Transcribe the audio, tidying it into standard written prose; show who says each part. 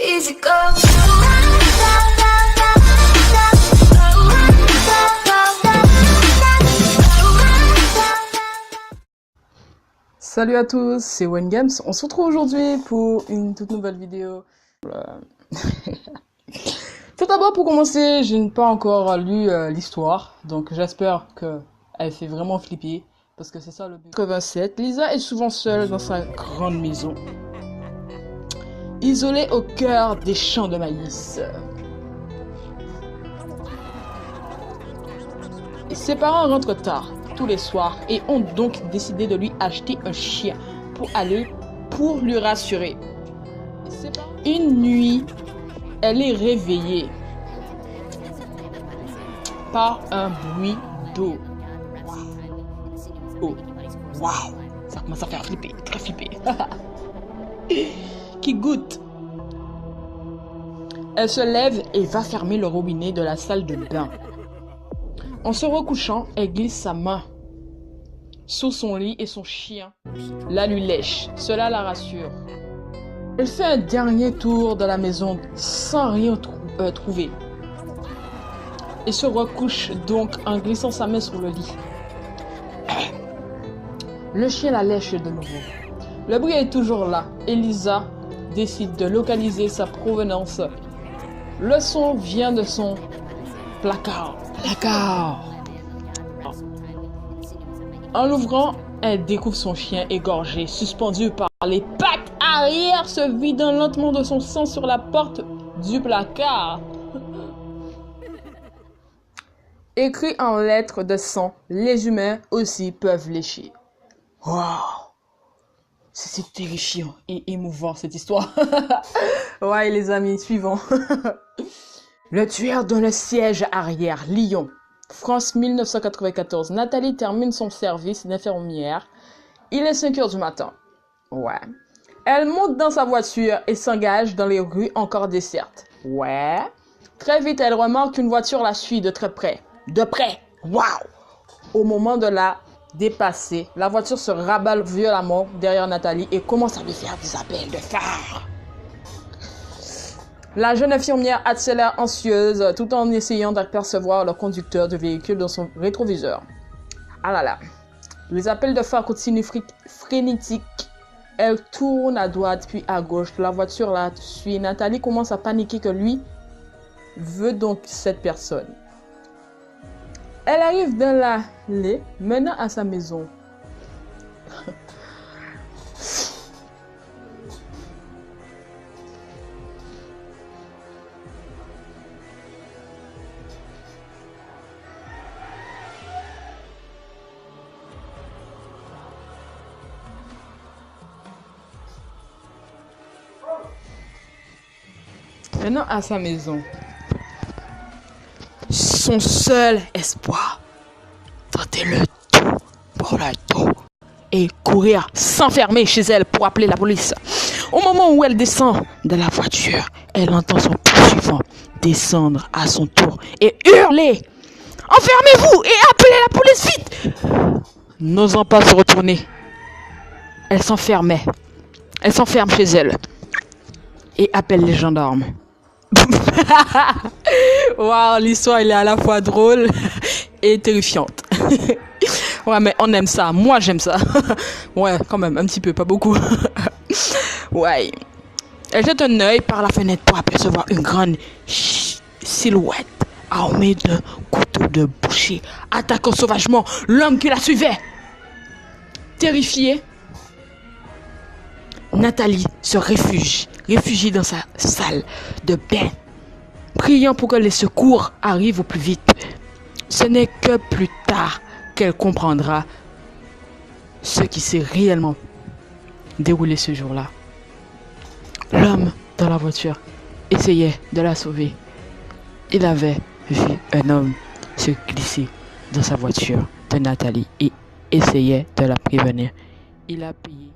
Speaker 1: Easy go.
Speaker 2: Salut à tous, c'est One Games. On se retrouve aujourd'hui pour une toute nouvelle vidéo. Tout d'abord, pour commencer, je n'ai pas encore lu l'histoire, donc j'espère qu'elle fait vraiment flipper, parce que c'est ça le but. 87. Lisa est souvent seule dans sa grande maison, isolée au cœur des champs de maïs. Et ses parents rentrent tard tous les soirs et ont donc décidé de lui acheter un chien pour lui rassurer. Une nuit, elle est réveillée par un bruit d'eau. Oh, waouh, ça commence à faire flipper, très flipper. Qui goûte. Elle se lève et va fermer le robinet de la salle de bain. En se recouchant, elle glisse sa main sous son lit et son chien la lui lèche. Cela la rassure. Elle fait un dernier tour de la maison sans rien trouver et se recouche donc en glissant sa main sur le lit. Le chien la lèche de nouveau. Le bruit est toujours là et Lisa décide de localiser sa provenance. Le son vient de son placard. En l'ouvrant, elle découvre son chien égorgé, suspendu par les pattes arrière, se vidant lentement de son sang sur la porte du placard. Écrit en lettres de sang, les humains aussi peuvent lécher. Waouh! C'est terrifiant et émouvant cette histoire. Ouais, les amis, suivant. Le tueur dans le siège arrière, Lyon. France 1994. Nathalie termine son service d'infirmière. Il est 5 heures du matin. Ouais. Elle monte dans sa voiture et s'engage dans les rues encore désertes. Ouais. Très vite, elle remarque qu'une voiture la suit de très près. De près. Waouh! Au moment de la dépasser, la voiture se rabat violemment derrière Nathalie et commence à lui faire des appels de phare. La jeune infirmière accélère anxieuse tout en essayant d'apercevoir le conducteur du véhicule dans son rétroviseur. Ah là là. Les appels de phare continuent frénétiques. Elle tourne à droite puis à gauche. La voiture la suit. Nathalie commence à paniquer que lui veut donc cette personne. Elle arrive dans l'allée menant à sa maison. Maintenant à sa maison. Son seul espoir, tenter le tout pour le tout et courir s'enfermer chez elle pour appeler la police. Au moment où elle descend de la voiture, elle entend son poursuivant descendre à son tour et hurler: enfermez-vous et appelez la police vite! N'osant pas se retourner, elle s'enferme chez elle et appelle les gendarmes. Waouh, l'histoire elle est à la fois drôle et terrifiante. Ouais, mais on aime ça. Moi, j'aime ça. Ouais, quand même, un petit peu, pas beaucoup. Ouais. Elle jette un œil par la fenêtre pour apercevoir une grande silhouette armée d'un couteau de boucher, attaquant sauvagement l'homme qui la suivait. Terrifiée, Nathalie se réfugie dans sa salle de bain, priant pour que les secours arrivent au plus vite. Ce n'est que plus tard qu'elle comprendra ce qui s'est réellement déroulé ce jour-là. L'homme dans la voiture essayait de la sauver. Il avait vu un homme se glisser dans sa voiture de Nathalie et essayait de la prévenir. Il a payé